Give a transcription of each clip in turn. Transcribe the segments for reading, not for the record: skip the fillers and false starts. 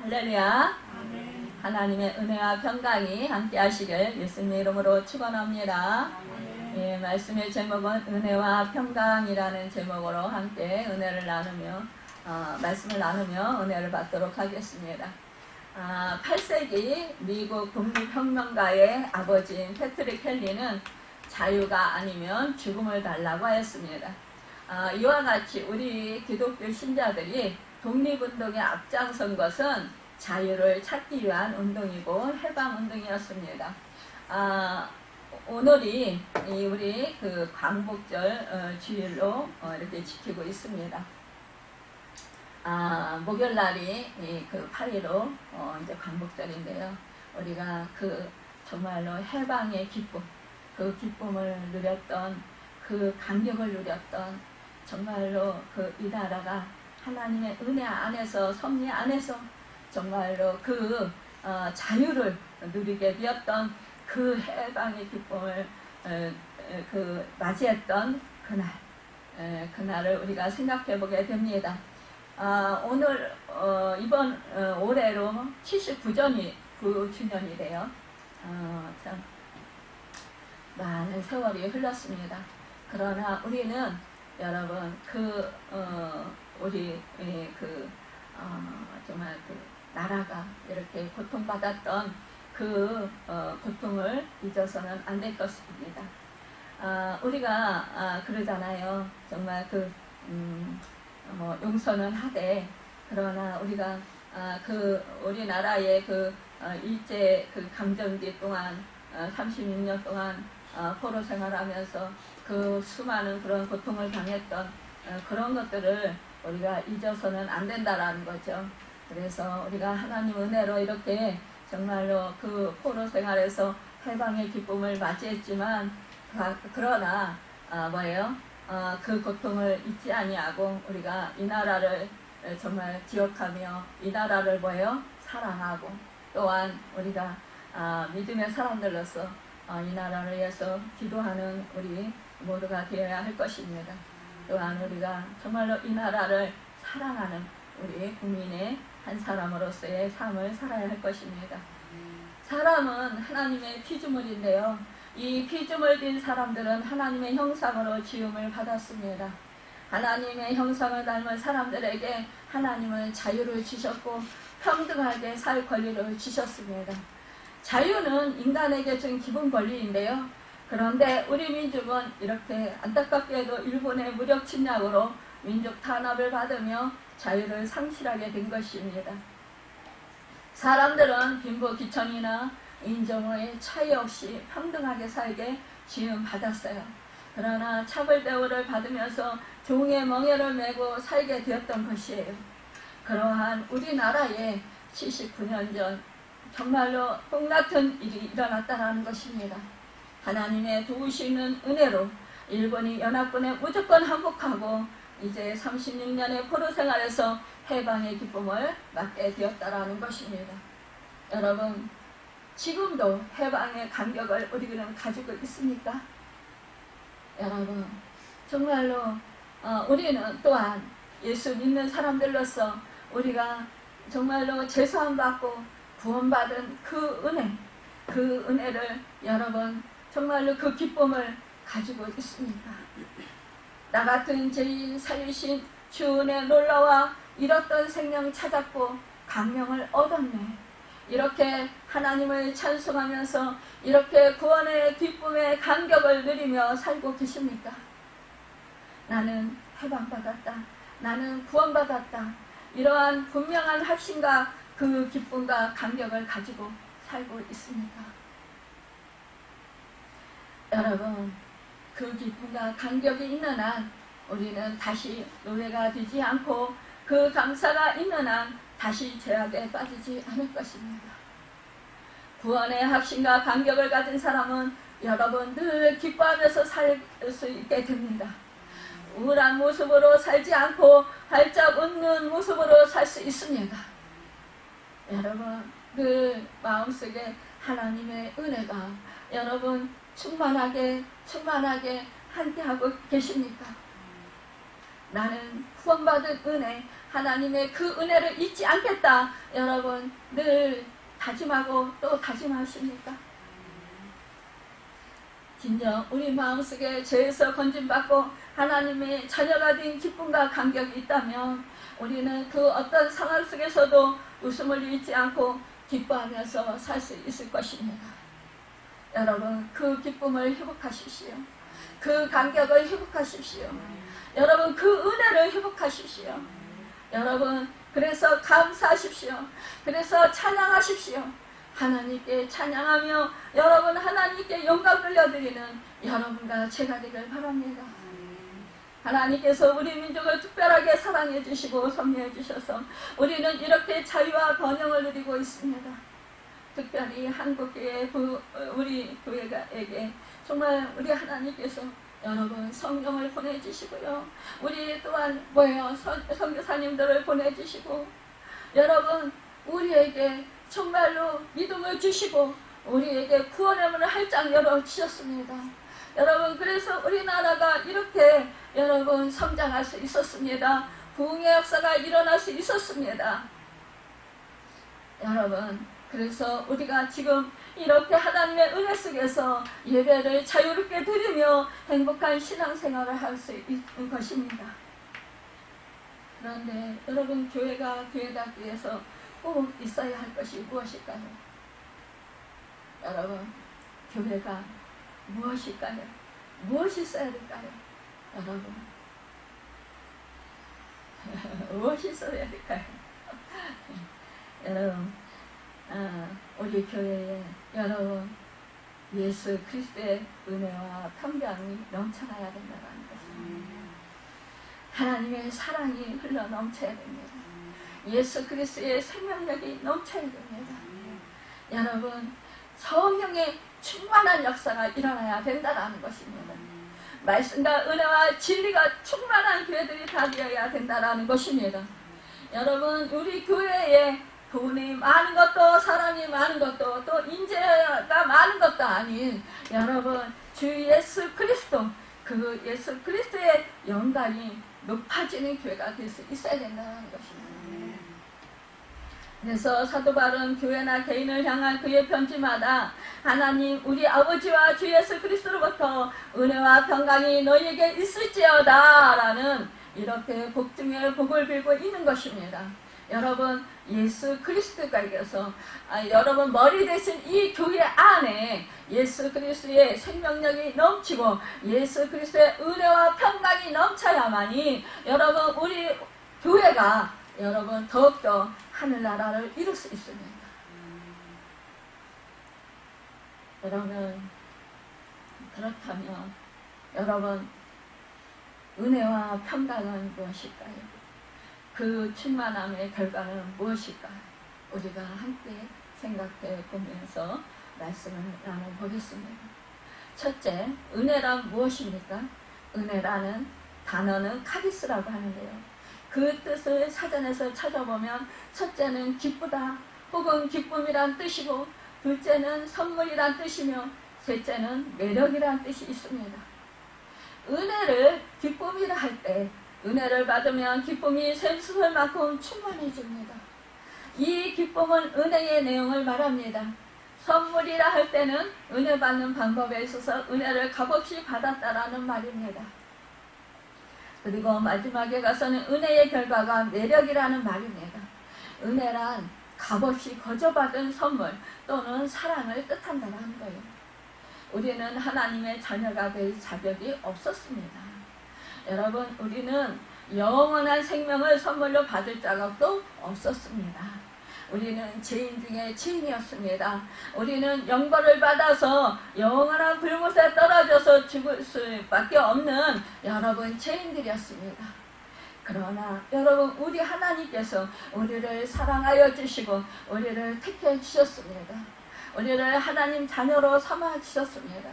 할렐루야. 하나님의 은혜와 평강이 함께 하시길 예수님의 이름으로 축원합니다. 예, 말씀의 제목은 은혜와 평강이라는 제목으로 함께 은혜를 나누며 말씀을 나누며 은혜를 받도록 하겠습니다. 8세기 미국 독립혁명가의 아버지인 패트릭 켈리는 자유가 아니면 죽음을 달라고 하였습니다. 이와 같이 우리 기독교 신자들이 독립운동에 앞장선 것은 자유를 찾기 위한 운동이고 해방운동이었습니다. 오늘이 우리 그 광복절 주일로 이렇게 지키고 있습니다. 목요일날이 그 8.15 이제 광복절인데요. 우리가 그 정말로 해방의 기쁨, 그 기쁨을 누렸던 그 감격을 누렸던 정말로 그 이 나라가 하나님의 은혜 안에서 섭리 안에서 정말로 그 자유를 누리게 되었던 그 해방의 기쁨을 그 맞이했던 그날을 우리가 생각해 보게 됩니다. 오늘 이번 올해로 79주년이래요. 참 많은 세월이 흘렀습니다. 그러나 우리는 여러분 우리 정말 그 나라가 이렇게 고통받았던 그 고통을 잊어서는 안 될 것입니다. 우리가 그러잖아요. 정말 용서는 하되 그러나 우리가 우리나라의 일제 감정기 동안 36년 동안 포로 생활하면서 그 수많은 그런 고통을 당했던 그런 것들을 우리가 잊어서는 안 된다라는 거죠. 그래서 우리가 하나님 은혜로 이렇게 정말로 그 포로 생활에서 해방의 기쁨을 맞이했지만 그러나 그 고통을 잊지 아니하고 우리가 이 나라를 정말 기억하며 이 나라를 사랑하고 또한 우리가 믿음의 사람들로서 이 나라를 위해서 기도하는 우리 모두가 되어야 할 것입니다. 또한 우리가 정말로 이 나라를 사랑하는 우리 국민의 한 사람으로서의 삶을 살아야 할 것입니다. 사람은 하나님의 피조물인데요. 이 피조물 된 사람들은 하나님의 형상으로 지음을 받았습니다. 하나님의 형상을 닮은 사람들에게 하나님은 자유를 주셨고 평등하게 살 권리를 주셨습니다. 자유는 인간에게 준 기본 권리인데요. 그런데 우리 민족은 이렇게 안타깝게도 일본의 무력 침략으로 민족 탄압을 받으며 자유를 상실하게 된 것입니다. 사람들은 빈부 귀천이나 인종의 차이 없이 평등하게 살게 지음 받았어요. 그러나 차별 대우를 받으면서 종의 멍에를 메고 살게 되었던 것이에요. 그러한 우리나라에 79년 전 정말로 똥같은 일이 일어났다는 것입니다. 하나님의 도우시는 은혜로 일본이 연합군에 무조건 항복하고 이제 36년의 포로 생활에서 해방의 기쁨을 맞게 되었다는 것입니다. 여러분, 지금도 해방의 감격을 우리는 가지고 있습니까? 여러분, 정말로 우리는 또한 예수 믿는 사람들로서 우리가 정말로 죄사함 받고 구원받은 그 은혜를 여러분 정말로 그 기쁨을 가지고 있습니까? 나 같은 죄인 살리신 주 은혜 놀라와 잃었던 생명 찾았고 감명을 얻었네. 이렇게 하나님을 찬송하면서 이렇게 구원의 기쁨의 감격을 누리며 살고 계십니까? 나는 해방받았다. 나는 구원받았다. 이러한 분명한 확신과 그 기쁨과 감격을 가지고 살고 있습니까? 여러분, 그 기쁨과 감격이 있는 한 우리는 다시 노예가 되지 않고 그 감사가 있는 한 다시 죄악에 빠지지 않을 것입니다. 구원의 확신과 감격을 가진 사람은 여러분 늘 기뻐하면서 살 수 있게 됩니다. 우울한 모습으로 살지 않고 활짝 웃는 모습으로 살 수 있습니다. 여러분 늘 마음속에 하나님의 은혜가 여러분 충만하게 함께하고 계십니까? 나는 구원받은 은혜, 하나님의 그 은혜를 잊지 않겠다. 여러분 늘 다짐하고 또 다짐하십니까? 진정 우리 마음속에 죄에서 건진받고 하나님의 자녀가 된 기쁨과 감격이 있다면 우리는 그 어떤 상황 속에서도 웃음을 잃지 않고 기뻐하면서 살 수 있을 것입니다. 여러분 그 기쁨을 회복하십시오. 그 감격을 회복하십시오. 여러분 그 은혜를 회복하십시오. 여러분 그래서 감사하십시오. 그래서 찬양하십시오. 하나님께 찬양하며 여러분 하나님께 영광 돌려드리는 여러분과 제가 되길 바랍니다. 하나님께서 우리 민족을 특별하게 사랑해 주시고 섭리해 주셔서 우리는 이렇게 자유와 번영을 누리고 있습니다. 특별히 한국교회 우리 교회에게 정말 우리 하나님께서 여러분 성령을 보내주시고요. 우리 또한 선교사님들을 보내주시고 여러분 우리에게 정말로 믿음을 주시고 우리에게 구원의 문을 활짝 열어주셨습니다. 여러분 그래서 우리나라가 이렇게 여러분 성장할 수 있었습니다. 부흥의 역사가 일어날 수 있었습니다. 여러분 그래서 우리가 지금 이렇게 하나님의 은혜 속에서 예배를 자유롭게 드리며 행복한 신앙생활을 할 수 있는 것입니다. 그런데 여러분 교회가 교회답기 위해서 꼭 있어야 할 것이 무엇일까요? 여러분 교회가 무엇일까요? 무엇이 있어야 될까요? 여러분 무엇이 있어야 될까요? 여러분 우리 교회에 여러분 예수 그리스도의 은혜와 평강이 넘쳐나야 된다는 것입니다. 하나님의 사랑이 흘러 넘쳐야 됩니다. 예수 그리스도의 생명력이 넘쳐야 됩니다. 여러분 성령의 충만한 역사가 일어나야 된다는 것입니다. 말씀과 은혜와 진리가 충만한 교회들이 다 되어야 된다는 것입니다. 여러분 우리 교회에 돈이 많은 것도 사람이 많은 것도 또 인재가 많은 것도 아닌 여러분 주 예수 그리스도 그 예수 그리스도의 영광이 높아지는 교회가 될 수 있어야 된다는 것입니다. 그래서 사도 바울은 교회나 개인을 향한 그의 편지마다 하나님 우리 아버지와 주 예수 그리스도로부터 은혜와 평강이 너희에게 있을지어다 라는 이렇게 복 중에 복을 빌고 있는 것입니다. 여러분 예수 그리스도께서 여러분 머리 대신 이 교회 안에 예수 그리스도의 생명력이 넘치고 예수 그리스도의 은혜와 평강이 넘쳐야만이 여러분 우리 교회가 여러분 더욱더 하늘나라를 이룰 수 있습니다. 여러분 그렇다면 여러분 은혜와 평강은 무엇일까요? 그 충만함의 결과는 무엇일까? 우리가 함께 생각해 보면서 말씀을 나눠보겠습니다. 첫째, 은혜란 무엇입니까? 은혜라는 단어는 카리스라고 하는데요. 그 뜻을 사전에서 찾아보면 첫째는 기쁘다 혹은 기쁨이란 뜻이고 둘째는 선물이란 뜻이며 셋째는 매력이란 뜻이 있습니다. 은혜를 기쁨이라 할 때 은혜를 받으면 기쁨이 샘솟을만큼 충만해집니다. 이 기쁨은 은혜의 내용을 말합니다. 선물이라 할 때는 은혜 받는 방법에 있어서 은혜를 값없이 받았다라는 말입니다. 그리고 마지막에 가서는 은혜의 결과가 매력이라는 말입니다. 은혜란 값없이 거저받은 선물 또는 사랑을 뜻한다는 거예요. 우리는 하나님의 자녀가 될 자격이 없었습니다. 여러분 우리는 영원한 생명을 선물로 받을 자격도 없었습니다. 우리는 죄인 중에 죄인이었습니다. 우리는 영벌을 받아서 영원한 불못에 떨어져서 죽을 수밖에 없는 여러분 죄인들이었습니다. 그러나 여러분 우리 하나님께서 우리를 사랑하여 주시고 우리를 택해 주셨습니다. 우리를 하나님 자녀로 삼아 주셨습니다.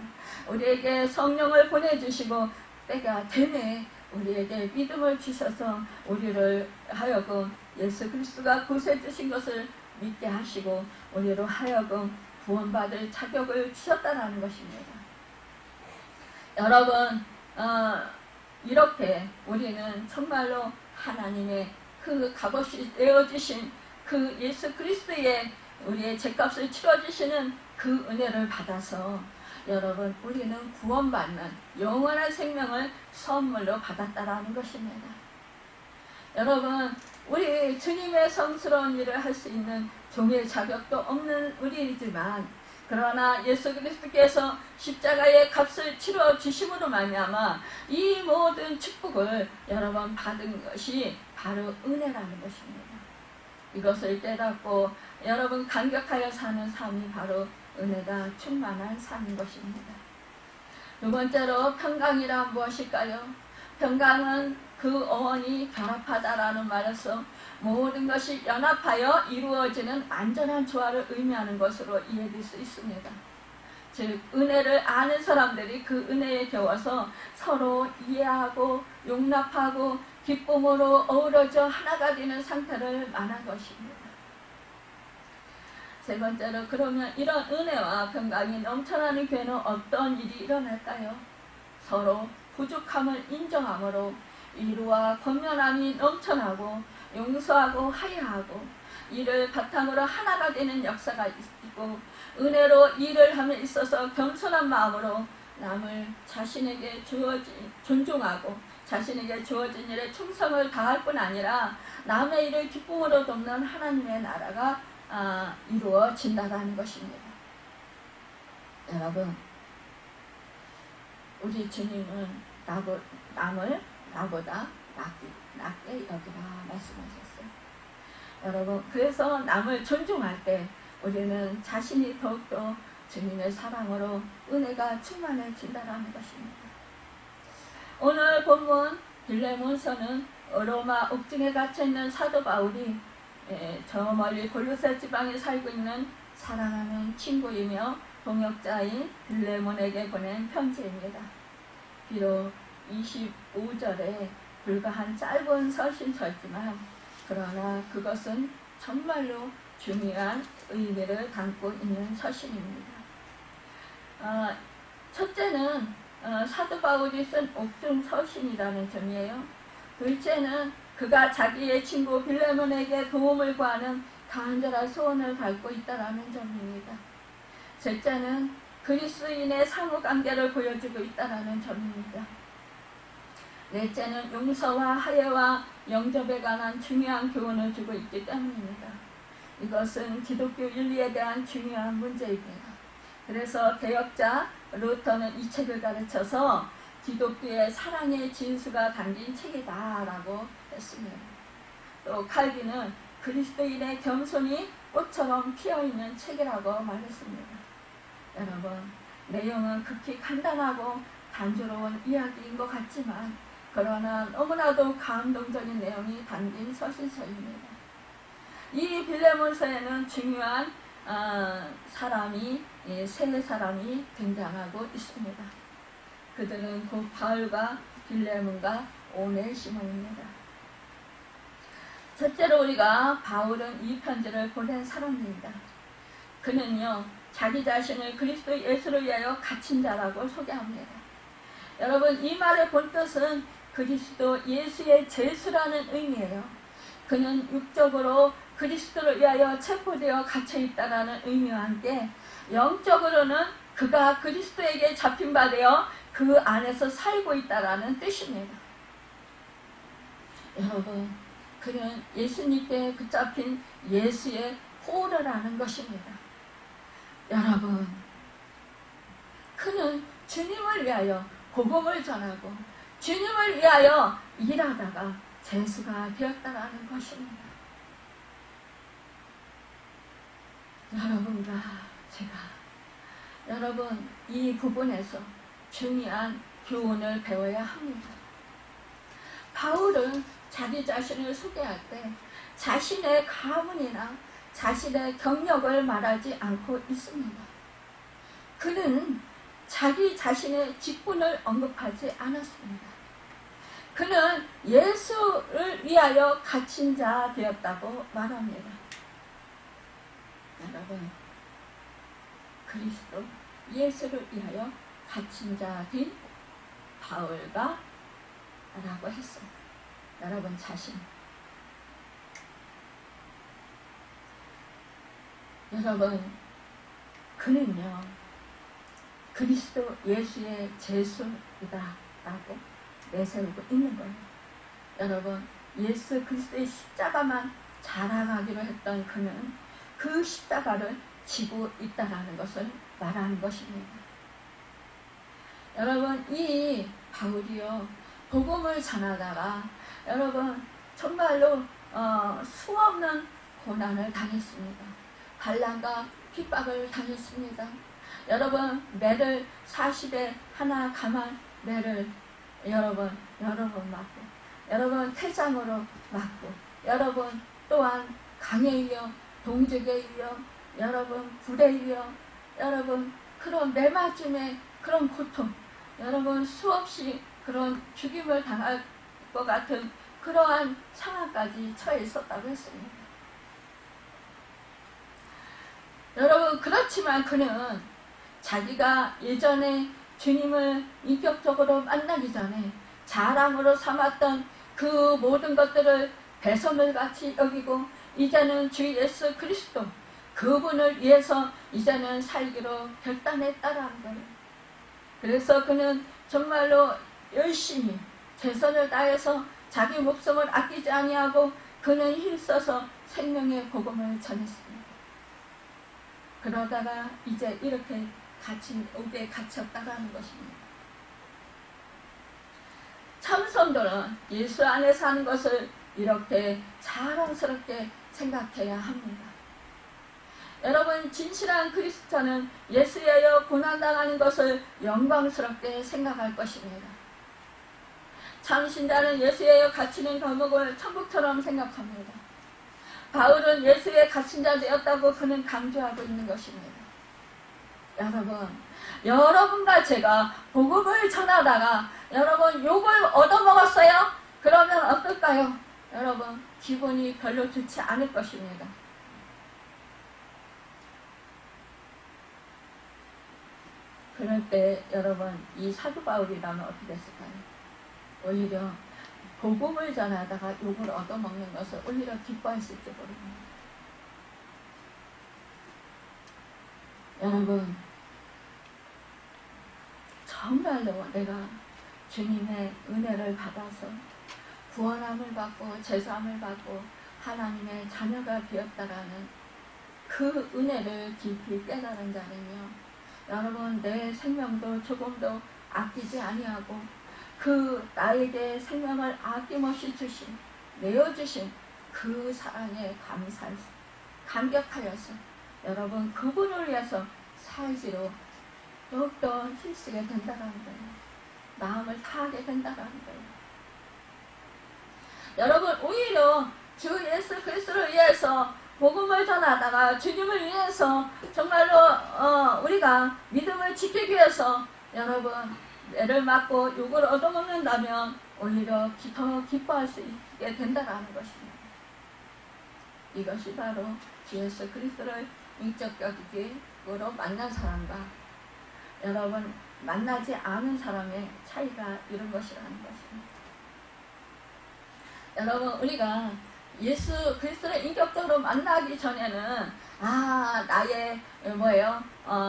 우리에게 성령을 보내주시고 때가 되매 우리에게 믿음을 주셔서 우리를 하여금 예수 그리스도가 구세해 주신 것을 믿게 하시고 우리로 하여금 구원받을 자격을 주셨다는 것입니다. 여러분 이렇게 우리는 정말로 하나님의 그 값없이 내어주신 그 예수 그리스도의 우리의 죄값을 치러주시는 그 은혜를 받아서 여러분 우리는 구원받는 영원한 생명을 선물로 받았다라는 것입니다. 여러분 우리 주님의 성스러운 일을 할 수 있는 종의 자격도 없는 우리이지만 그러나 예수 그리스도께서 십자가의 값을 치러 주심으로 말미암아 이 모든 축복을 여러분 받은 것이 바로 은혜라는 것입니다. 이것을 깨닫고 여러분 감격하여 사는 삶이 바로 은혜가 충만한 삶인 것입니다. 두 번째로 평강이란 무엇일까요? 평강은 그 어원이 결합하다라는 말에서 모든 것이 연합하여 이루어지는 안전한 조화를 의미하는 것으로 이해될 수 있습니다. 즉 은혜를 아는 사람들이 그 은혜에 겨워서 서로 이해하고 용납하고 기쁨으로 어우러져 하나가 되는 상태를 말한 것입니다. 세 번째로 그러면 이런 은혜와 평강이 넘쳐나는 교회는 어떤 일이 일어날까요? 서로 부족함을 인정함으로 위로와 권면함이 넘쳐나고 용서하고 화해하고 이를 바탕으로 하나가 되는 역사가 있고 은혜로 일을 함에 있어서 겸손한 마음으로 남을 자신에게 존중하고 자신에게 주어진 일에 충성을 다할 뿐 아니라 남의 일을 기쁨으로 돕는 하나님의 나라가 이루어진다는 것입니다. 여러분 우리 주님은 남을 나보다 낮게 여기라 말씀하셨어요. 여러분 그래서 남을 존중할 때 우리는 자신이 더욱더 주님의 사랑으로 은혜가 충만해진다는 것입니다. 오늘 본문 빌레몬서는 로마 옥중에 갇혀있는 사도 바울이 저 멀리 골로새 지방에 살고 있는 사랑하는 친구이며 동역자인 빌레몬에게 보낸 편지입니다. 비록 25절에 불과한 짧은 서신서지만 그러나 그것은 정말로 중요한 의미를 담고 있는 서신입니다. 첫째는 사도 바울이 쓴 옥중 서신이라는 점이에요. 둘째는 그가 자기의 친구 빌레몬에게 도움을 구하는 간절한 소원을 담고 있다는 점입니다. 셋째는 그리스도인의 상호관계를 보여주고 있다는 점입니다. 넷째는 용서와 화해와 영접에 관한 중요한 교훈을 주고 있기 때문입니다. 이것은 기독교 윤리에 대한 중요한 문제입니다. 그래서 개혁자 루터는 이 책을 가르쳐서 기독교의 사랑의 진수가 담긴 책이다 라고 했습니다. 또 칼빈은 그리스도인의 겸손이 꽃처럼 피어있는 책이라고 말했습니다. 여러분 내용은 극히 간단하고 단조로운 이야기인 것 같지만 그러나 너무나도 감동적인 내용이 담긴 서신서입니다. 이 빌레몬서에는 중요한 세 사람이 등장하고 있습니다. 그들은 곧 바울과 빌레몬과 오네시모입니다. 첫째로 우리가 바울은 이 편지를 보낸 사람입니다. 그는요 자기 자신을 그리스도 예수를 위하여 갇힌 자라고 소개합니다. 여러분 이 말의 본뜻은 그리스도 예수의 제수라는 의미예요. 그는 육적으로 그리스도를 위하여 체포되어 갇혀있다는 의미와 함께 영적으로는 그가 그리스도에게 잡힌 바 되어 그 안에서 살고 있다는 뜻입니다. 여러분 그는 예수님께 붙잡힌 예수의 포로라는 것입니다. 여러분 그는 주님을 위하여 복음을 전하고 주님을 위하여 일하다가 제수가 되었다는 것입니다. 여러분과 제가 여러분 이 부분에서 중요한 교훈을 배워야 합니다. 바울은 자기 자신을 소개할 때 자신의 가문이나 자신의 경력을 말하지 않고 있습니다. 그는 자기 자신의 직분을 언급하지 않았습니다. 그는 예수를 위하여 갇힌 자 되었다고 말합니다. 여러분 그리스도 예수를 위하여 갇힌 자 된 바울과 라고 했어요. 여러분 자신. 여러분, 그는요, 그리스도 예수의 제수이다 라고 내세우고 있는 거예요. 여러분, 예수 그리스도의 십자가만 자랑하기로 했던 그는 그 십자가를 지고 있다라는 것을 말하는 것입니다. 여러분, 이 바울이요, 복음을 전하다가 여러분 정말로 수없는 고난을 당했습니다. 반란과 핍박을 당했습니다. 여러분, 매를 40에 하나 감한 매를 여러분 여러 번 맞고, 여러분 태장으로 맞고, 여러분 또한 강에 의여 동족에 의여 여러분 불에 의여 여러분 그런 매맞음의 그런 고통, 여러분 수없이 그런 죽임을 당할 것 같은 그러한 상황까지 처해 있었다고 했습니다. 여러분, 그렇지만 그는 자기가 예전에 주님을 인격적으로 만나기 전에 자랑으로 삼았던 그 모든 것들을 배설물 같이 여기고 이제는 주 예수 그리스도 그분을 위해서 이제는 살기로 결단했다라는 거예요. 그래서 그는 정말로 열심히 최선을 다해서 자기 목숨을 아끼지 아니하고 그는 힘써서 생명의 복음을 전했습니다. 그러다가 이제 이렇게 옥에 갇혔다라는 것입니다. 참성도는 예수 안에 사는 것을 이렇게 자랑스럽게 생각해야 합니다. 여러분, 진실한 그리스도는 예수여여 고난당하는 것을 영광스럽게 생각할 것입니다. 참신자는 예수여여 갇히는 감옥을 천국처럼 생각합니다. 바울은 예수의 갇힌 자 되었다고 그는 강조하고 있는 것입니다. 여러분, 여러분과 제가 복음을 전하다가 여러분 욕을 얻어먹었어요? 그러면 어떨까요? 여러분, 기분이 별로 좋지 않을 것입니다. 그럴 때 여러분, 이 사도 바울이라면 어떻게 했을까요? 오히려 복음을 전하다가 욕을 얻어먹는 것을 오히려 기뻐했을지 모릅니다. 여러분, 정말로 내가 주님의 은혜를 받아서 구원함을 받고 제사함을 받고 하나님의 자녀가 되었다라는 그 은혜를 깊이 깨달은 자는요, 여러분, 내 생명도 조금도 아끼지 아니하고 그 나에게 생명을 아낌없이 주신, 내어주신 그 사랑에 감격하여서 여러분 그분을 위해서 살기로 더욱더 힘쓰게 된다는 거예요. 마음을 다하게 된다는 거예요. 여러분, 오히려 주 예수 그리스도를 위해서 복음을 전하다가 주님을 위해서 정말로 우리가 믿음을 지키기 위해서 여러분 애를 맞고 욕을 얻어먹는다면 오히려 더 기뻐할 수 있게 된다는 것입니다. 이것이 바로 주 예수 그리스도를 인격적으로 만난 사람과 여러분 만나지 않은 사람의 차이가 이런 것이라는 것입니다. 여러분, 우리가 예수 그리스도를 인격적으로 만나기 전에는 나의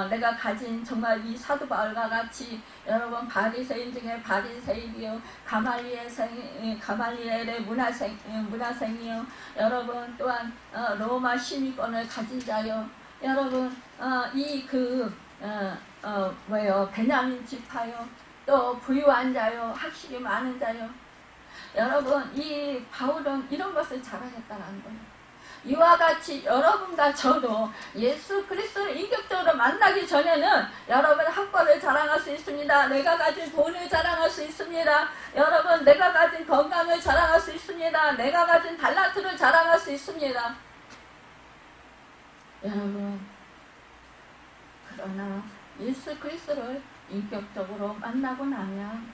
내가 가진 정말 이 사도 바울과 같이 여러분 바리새인 중에 바리새인이요, 가말리엘의 문화생이요, 여러분 또한 로마 시민권을 가진 자요, 여러분 베냐민 지파요, 또 부유한 자요, 학식이 많은 자요. 여러분, 이 바울은 이런 것을 자랑했다는 거예요. 이와 같이 여러분과 저도 예수 그리스도를 인격적으로 만나기 전에는 여러분 학벌을 자랑할 수 있습니다. 내가 가진 돈을 자랑할 수 있습니다. 여러분, 내가 가진 건강을 자랑할 수 있습니다. 내가 가진 달란트를 자랑할 수 있습니다. 여러분, 그러나 예수 그리스도를 인격적으로 만나고 나면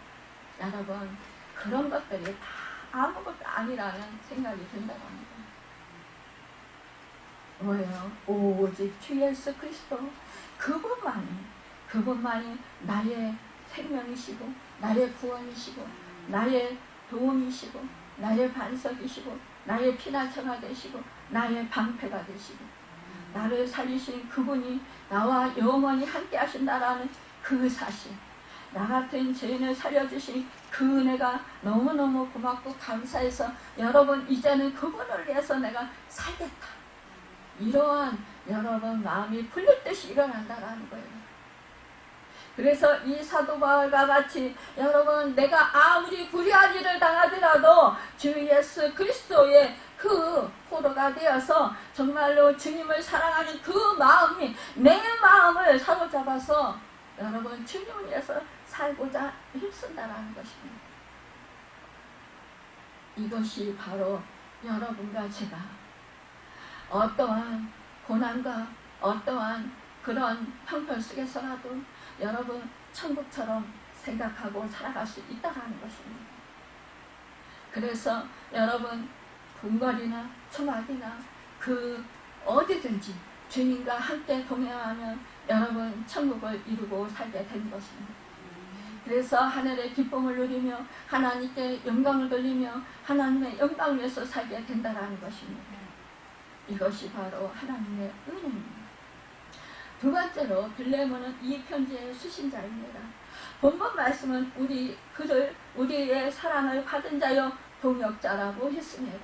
여러분 그런 것들이 다 아무것도 아니라는 생각이 든다고 합니다. 뭐예요? 오직 주 예수 그리스도 그분만이 나의 생명이시고 나의 구원이시고 나의 도움이시고 나의 반석이시고 나의 피난처가 되시고 나의 방패가 되시고 나를 살리신 그분이 나와 영원히 함께 하신다라는 그 사실, 나 같은 죄인을 살려주신 그 은혜가 너무너무 고맙고 감사해서 여러분 이제는 그분을 위해서 내가 살겠다, 이러한 여러분 마음이 풀릴 듯이 일어난다라는 거예요. 그래서 이 사도 바울과 같이 여러분 내가 아무리 불의한 일을 당하더라도 주 예수 그리스도의 그 포로가 되어서 정말로 주님을 사랑하는 그 마음이 내 마음을 사로잡아서 여러분 주님을 위해서 살고자 힘쓴다라는 것입니다. 이것이 바로 여러분과 제가 어떠한 고난과 어떠한 그런 형편 속에서라도 여러분 천국처럼 생각하고 살아갈 수 있다는 것입니다. 그래서 여러분 궁궐이나 초막이나 그 어디든지 주님과 함께 동행하면 여러분 천국을 이루고 살게 된 것입니다. 그래서 하늘의 기쁨을 누리며 하나님께 영광을 돌리며 하나님의 영광을 위해서 살게 된다는 것입니다. 이것이 바로 하나님의 은혜입니다. 두 번째로 빌레몬은 이 편지의 수신자입니다. 본문 말씀은 그를 우리의 사랑을 받은 자여 동역자라고 했습니다.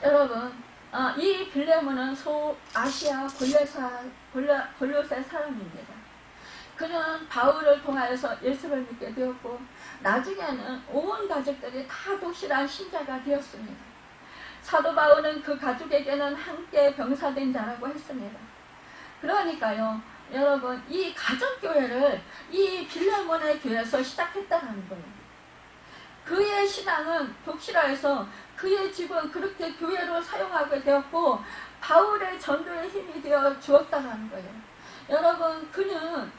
여러분 이 빌레몬은 소아시아 골로새 사람입니다. 그는 바울을 통하여서 예수를 믿게 되었고 나중에는 온 가족들이 다 독실한 신자가 되었습니다. 사도 바울은 그 가족에게는 함께 병사된 자라고 했습니다. 그러니까요 여러분 이 가정교회를 이 빌레몬의 교회에서 시작했다는 거예요. 그의 신앙은 독실하여서 그의 집은 그렇게 교회로 사용하게 되었고 바울의 전도의 힘이 되어 주었다는 거예요. 여러분 그는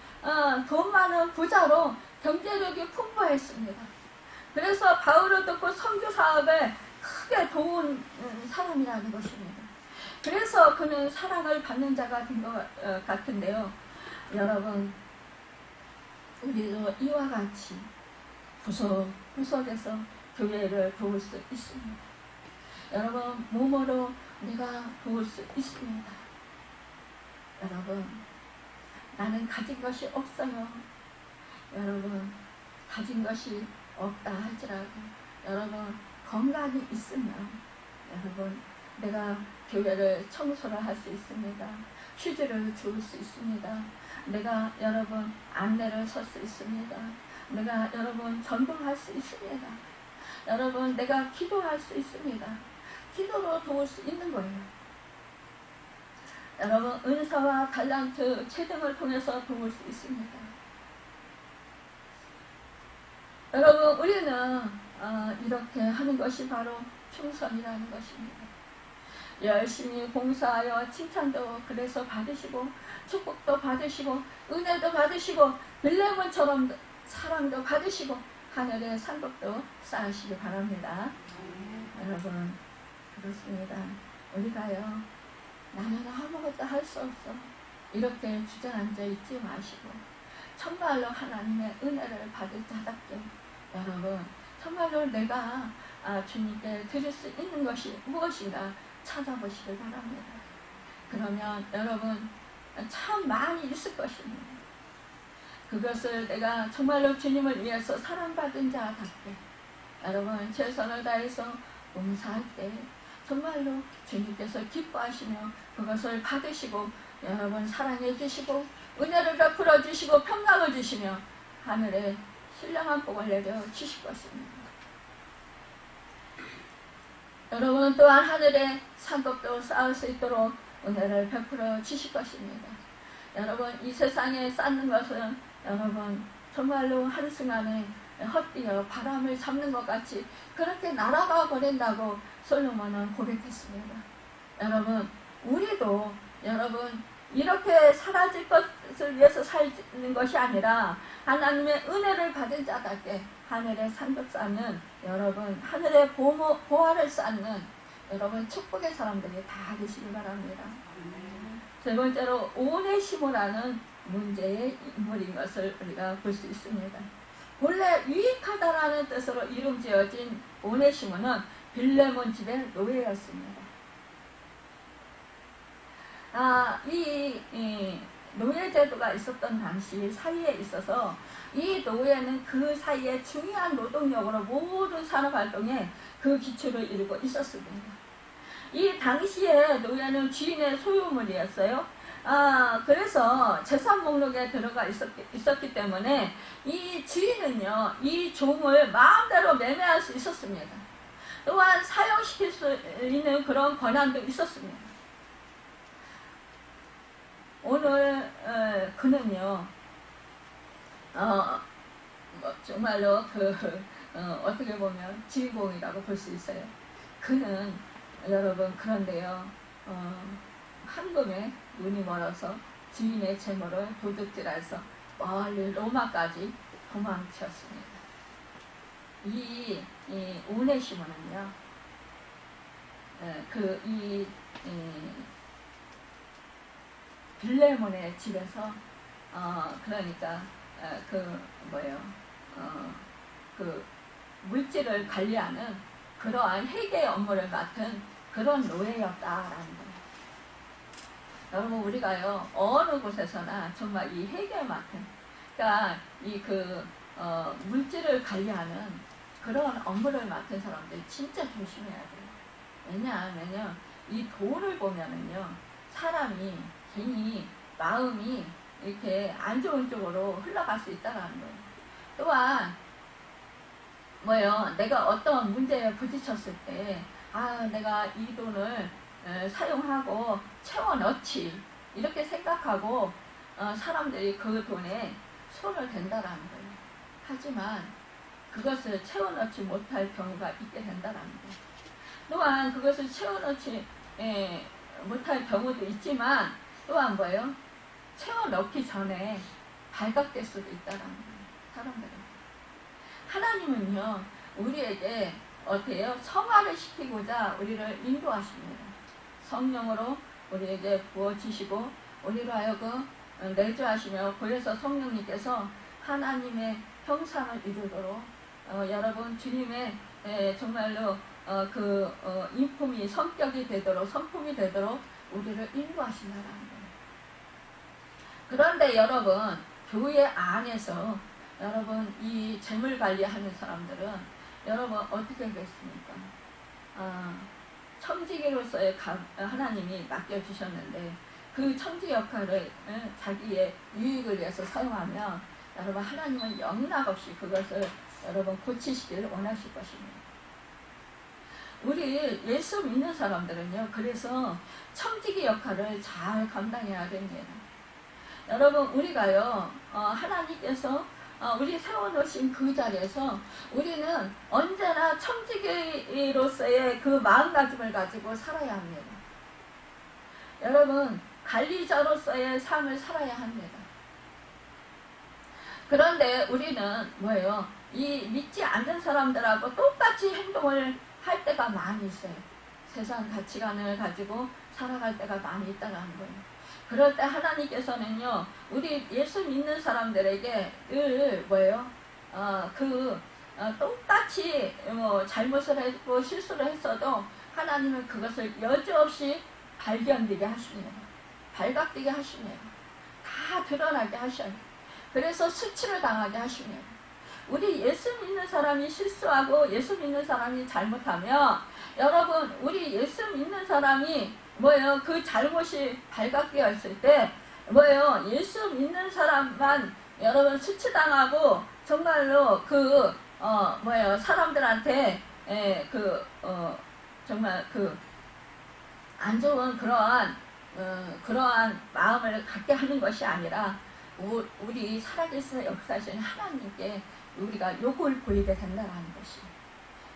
돈 많은 부자로 경제력이 풍부했습니다. 그래서 바울을 듣고 선교 사업에 크게 도운 사람이라는 것입니다. 그래서 그는 사랑을 받는 자가 된 것 같은데요. 여러분 우리도 이와 같이 구석에서 교회를 도울 수 있습니다. 여러분 몸으로 우리가 도울 수 있습니다. 여러분 나는 가진 것이 없어요. 여러분 가진 것이 없다 할지라도 여러분 건강이 있으면 여러분 내가 교회를 청소를 할 수 있습니다. 휴지를 주울 수 있습니다. 내가 여러분 안내를 설 수 있습니다. 내가 여러분 전도할 수 있습니다. 여러분 내가 기도할 수 있습니다. 기도로 도울 수 있는 거예요. 여러분 은사와 달란트, 체등을 통해서 도울 수 있습니다. 여러분 우리는 이렇게 하는 것이 바로 충성이라는 것입니다. 열심히 봉사하여 칭찬도 그래서 받으시고 축복도 받으시고 은혜도 받으시고 빌레몬처럼 사랑도 받으시고 하늘의 상급도 쌓으시기 바랍니다. 여러분 그렇습니다. 우리가요 나는 아무것도 할 수 없어 이렇게 주저앉아 있지 마시고 정말로 하나님의 은혜를 받을 자답게 여러분 정말로 내가 주님께 드릴 수 있는 것이 무엇인가 찾아보시길 바랍니다. 그러면 여러분 참 많이 있을 것입니다. 그것을 내가 정말로 주님을 위해서 사랑받은 자답게 여러분 최선을 다해서 봉사할 때 정말로 주님께서 기뻐하시며 그것을 받으시고 여러분 사랑해 주시고 은혜를 베풀어 주시고 평강을 주시며 하늘에 신령한 복을 내려 주실 것입니다. 여러분 또한 하늘에 상급도 쌓을 수 있도록 은혜를 베풀어 주실 것입니다. 여러분 이 세상에 쌓는 것은 여러분 정말로 한순간에 헛되어 바람을 잡는 것 같이 그렇게 날아가 버린다고 솔로몬은 고백했습니다. 여러분 우리도 여러분 이렇게 사라질 것을 위해서 살는 것이 아니라 하나님의 은혜를 받은 자답게 하늘의 상급 쌓는 여러분 하늘의 보화를 쌓는 여러분 축복의 사람들이 다 되시기 바랍니다. 세 번째로 오네시모라는 문제의 인물인 것을 우리가 볼 수 있습니다. 본래 유익하다라는 뜻으로 이름 지어진 오네시모는 빌레몬 집의 노예였습니다. 이 노예 제도가 있었던 당시 사이에 있어서 이 노예는 그 사이에 중요한 노동력으로 모든 산업활동에 그 기초를 이루고 있었습니다. 이 당시에 노예는 주인의 소유물이었어요. 그래서 재산 목록에 들어가 있었기 때문에 이 주인은요, 이 종을 마음대로 매매할 수 있었습니다. 또한 사용시킬 수 있는 그런 권한도 있었습니다. 오늘 그는요, 정말로 어떻게 보면 주인공이라고 볼 수 있어요. 그는 여러분 그런데요, 황금에 눈이 멀어서 주인의 재물을 도둑질해서 멀리 로마까지 도망쳤습니다. 이 오네시모는요, 빌레몬의 집에서 그러니까 물질을 관리하는 그러한 회계 업무를 맡은 그런 노예였다라는 거예요. 여러분 우리가요 어느 곳에서나 정말 이 회계 맡은, 그러니까 물질을 관리하는 그런 업무를 맡은 사람들 진짜 조심해야 돼요. 왜냐하면요, 이 돈을 보면은요, 사람이 괜히 마음이 이렇게 안 좋은 쪽으로 흘러갈 수 있다는 거예요. 또한 내가 어떤 문제에 부딪혔을 때 내가 이 돈을 사용하고 채워넣지 이렇게 생각하고 사람들이 그 돈에 손을 댄다라는 거예요. 하지만 그것을 채워넣지 못할 경우가 있게 된다라는 거예요. 또한 그것을 채워넣지 못할 경우도 있지만 또한 채워넣기 전에 발각될 수도 있다라는 거예요. 사람들은. 하나님은요, 우리에게 어때요? 성화를 시키고자 우리를 인도하십니다. 성령으로 우리에게 부어주시고 우리로 하여금 내주하시며, 그래서 성령님께서 하나님의 형상을 이루도록 여러분 주님의 정말로 인품이 성격이 되도록, 성품이 되도록 우리를 인도하신다는 거예요. 그런데 여러분 교회 안에서 여러분 이 재물 관리하는 사람들은 여러분 어떻게 하겠습니까? 청지기로서의 하나님이 맡겨주셨는데 그 청지 역할을 자기의 유익을 위해서 사용하면 여러분 하나님은 영락없이 그것을 여러분 고치시기를 원하실 것입니다. 우리 예수 믿는 사람들은요, 그래서 청지기 역할을 잘 감당해야 됩니다. 여러분 우리가요, 하나님께서 우리 세워놓으신 그 자리에서 우리는 언제나 청지기로서의 그 마음가짐을 가지고 살아야 합니다. 여러분 관리자로서의 삶을 살아야 합니다. 그런데 우리는 이 믿지 않는 사람들하고 똑같이 행동을 할 때가 많이 있어요. 세상 가치관을 가지고 살아갈 때가 많이 있다는 거예요. 그럴 때 하나님께서는요, 우리 예수 믿는 사람들에게 늘 똑같이 잘못을 했고 실수를 했어도 하나님은 그것을 여지없이 발견되게 하십니다. 발각되게 하십니다. 다 드러나게 하셔요. 그래서 수치를 당하게 하십니다. 우리 예수 믿는 사람이 실수하고 예수 믿는 사람이 잘못하면 여러분 우리 예수 믿는 사람이 그 잘못이 발각되어 있을 때 예수 믿는 사람만 여러분 수치당하고 정말로 사람들한테 정말 안 좋은 그러한 마음을 갖게 하는 것이 아니라 우리 살아계신 역사신 하나님께 우리가 욕을 보이게 된다는 것이.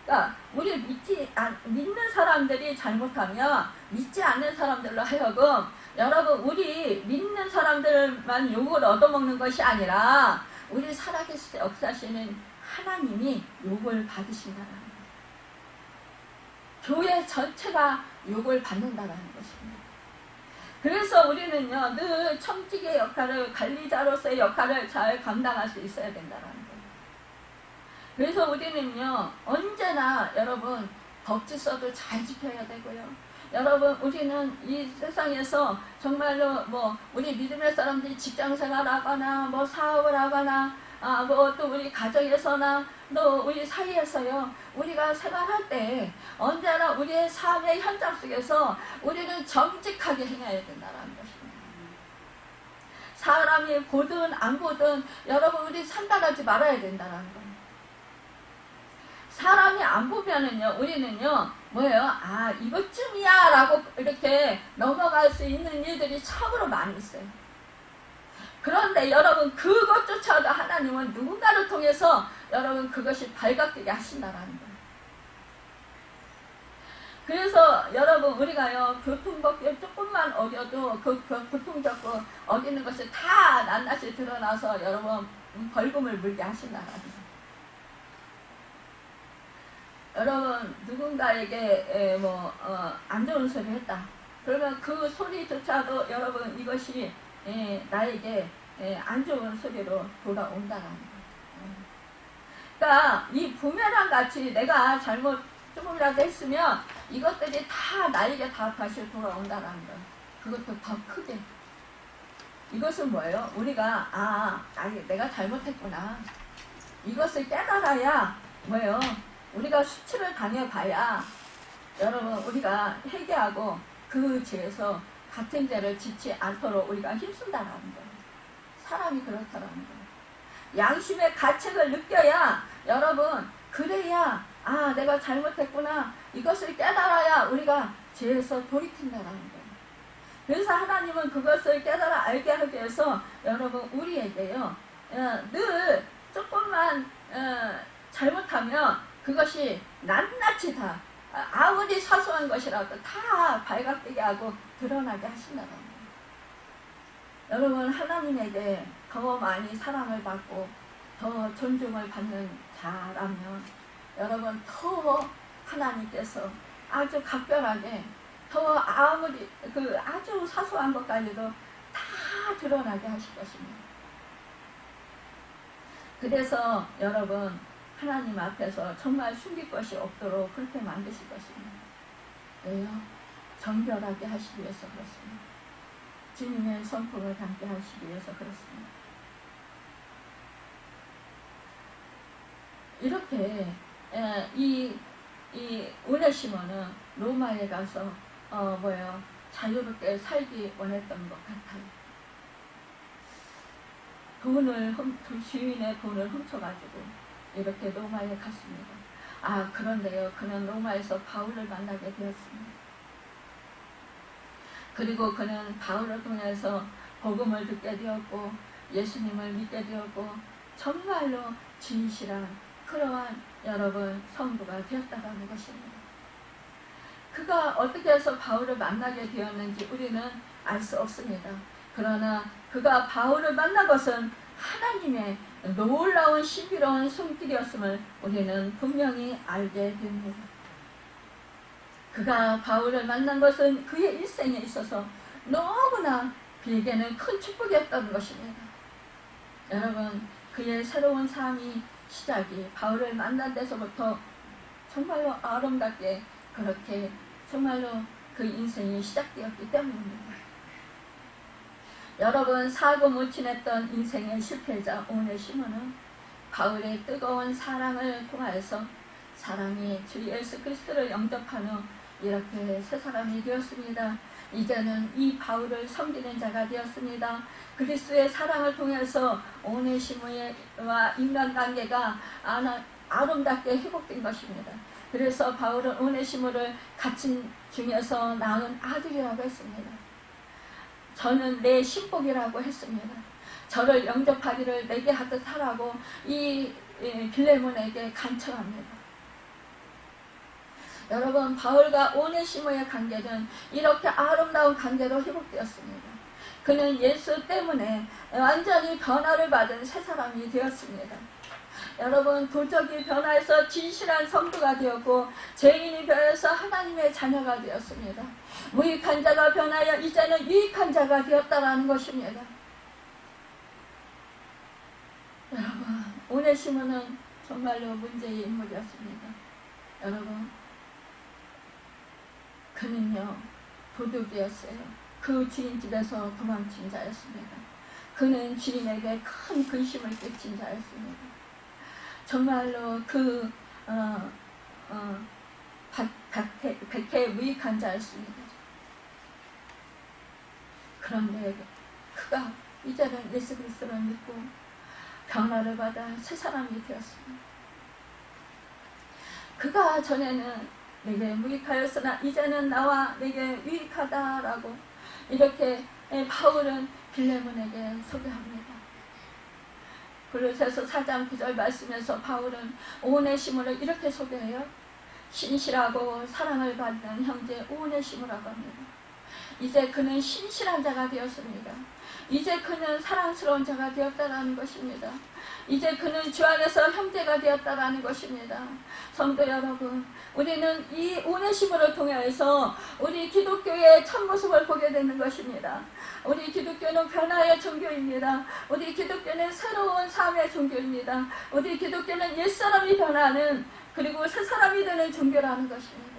그러니까 우리 믿는 사람들이 잘못하면 믿지 않는 사람들로 하여금 여러분 우리 믿는 사람들만 욕을 얻어먹는 것이 아니라 우리 살아계신 역사시는 하나님이 욕을 받으신다는 거예요. 교회 전체가 욕을 받는다는 것입니다. 그래서 우리는요 늘 청지기의 역할을, 관리자로서의 역할을 잘 감당할 수 있어야 된다는 거예요. 그래서 우리는요 언제나 여러분 법질서도 잘 지켜야 되고요. 여러분 우리는 이 세상에서 정말로 뭐 우리 믿음의 사람들이 직장생활하거나 뭐 사업을 하거나 뭐 또 우리 가정에서나 또 우리 사이에서요 우리가 생활할 때 언제나 우리의 삶의 현장 속에서 우리는 정직하게 행해야 된다는 것입니다. 사람이 보든 안 보든 여러분 우리 상관하지 말아야 된다는 거예요. 사람이 안 보면은요 우리는요 뭐예요? 이것쯤이야 라고 이렇게 넘어갈 수 있는 일들이 참으로 많이 있어요. 그런데 여러분 그것조차도 하나님은 누군가를 통해서 여러분 그것이 발각되게 하신다라는 거예요. 그래서 여러분 우리가요 교통법규 조금만 어겨도 그 교통법규 어기는 것이 다 낱낱이 드러나서 여러분 벌금을 물게 하신다라는 거예요. 여러분 누군가에게 안 좋은 소리 했다. 그러면 그 소리조차도 여러분 이것이 나에게 안 좋은 소리로 돌아온다는 거예요. 그러니까 이 부메랑 같이 내가 잘못 조금이라도 했으면 이것들이 다 나에게 다 다시 돌아온다는 거예요. 그것도 더 크게. 이것은 뭐예요? 우리가 내가 잘못했구나. 이것을 깨달아야 뭐예요? 우리가 수치를 당해봐야 여러분 우리가 회개하고 그 죄에서 같은 죄를 짓지 않도록 우리가 힘쓴다라는 거예요. 사람이 그렇다라는 거예요. 양심의 가책을 느껴야 여러분 그래야 내가 잘못했구나 이것을 깨달아야 우리가 죄에서 돌이킨다라는 거예요. 그래서 하나님은 그것을 깨달아 알게 하기 위해서 여러분 우리에게요 늘 조금만 잘못하면 그것이 낱낱이 다 아무리 사소한 것이라도 다 발각되게 하고 드러나게 하신다는 거예요. 여러분 하나님에게 더 많이 사랑을 받고 더 존중을 받는 자라면 여러분 더 하나님께서 아주 각별하게 더 아무리 아주 사소한 것까지도 다 드러나게 하실 것입니다. 그래서 여러분 하나님 앞에서 정말 숨길 것이 없도록 그렇게 만드실 것입니다. 왜요? 정결하게 하시기 위해서 그렇습니다. 주님의 성품을 담게 하시기 위해서 그렇습니다. 이렇게 이 오네시모는 로마에 가서 자유롭게 살기 원했던 것 같아요. 주인의 돈을 훔쳐가지고 이렇게 로마에 갔습니다. 그런데요 그는 로마에서 바울을 만나게 되었습니다. 그리고 그는 바울을 통해서 복음을 듣게 되었고 예수님을 믿게 되었고 정말로 진실한 그러한 여러분 성도가 되었다는 것입니다. 그가 어떻게 해서 바울을 만나게 되었는지 우리는 알 수 없습니다. 그러나 그가 바울을 만난 것은 하나님의 놀라운 신비로운 손길이었음을 우리는 분명히 알게 됩니다. 그가 바울을 만난 것은 그의 일생에 있어서 너무나 그에게는 큰 축복이었던 것입니다. 여러분 그의 새로운 삶이 시작이 바울을 만난 데서부터 정말로 아름답게 그렇게 정말로 그 인생이 시작되었기 때문입니다. 여러분 사고 묻힌했던 인생의 실패자 오네시모는 바울의 뜨거운 사랑을 통하여서 사랑이 주 예수 그리스도를 영접한 후 이렇게 새 사람이 되었습니다. 이제는 이 바울을 섬기는 자가 되었습니다. 그리스도의 사랑을 통해서 오네시모와 인간관계가 아름답게 회복된 것입니다. 그래서 바울은 오네시모를 갇힌 중에서 낳은 아들이라고 했습니다. 저는 내 신복이라고 했습니다. 저를 영접하기를 내게 하듯 하라고 이 빌레몬에게 간청합니다. 여러분 바울과 오네시모의 관계는 이렇게 아름다운 관계로 회복되었습니다. 그는 예수 때문에 완전히 변화를 받은 새 사람이 되었습니다. 여러분 도적이 변화해서 진실한 성도가 되었고 죄인이 변해서 하나님의 자녀가 되었습니다. 무익한 자가 변하여 이제는 유익한 자가 되었다라는 것입니다. 여러분 오네시모는 정말로 문제의 인물이었습니다. 여러분, 그는요 도둑이었어요. 그 주인 집에서 도망친 자였습니다. 그는 주인에게 큰 근심을 끼친 자였습니다. 정말로 그 백해에 무익한 자였습니다. 그런데 그가 이제는 예수 그리스도를 믿고 변화를 받아 새 사람이 되었습니다. 그가 전에는 내게 무익하였으나 이제는 나와 내게 유익하다라고 이렇게 바울은 빌레몬에게 소개합니다. 골로새서 4장 9절 말씀에서 바울은 오네시모를 이렇게 소개해요. 신실하고 사랑을 받는 형제 오네시모라고 합니다. 이제 그는 신실한 자가 되었습니다. 이제 그는 사랑스러운 자가 되었다라는 것입니다. 이제 그는 주 안에서 형제가 되었다라는 것입니다. 성도 여러분, 우리는 이 오네시모를 통해서 우리 기독교의 참모습을 보게 되는 것입니다. 우리 기독교는 변화의 종교입니다. 우리 기독교는 새로운 삶의 종교입니다. 우리 기독교는 옛사람이 변하는 그리고 새사람이 되는 종교라는 것입니다.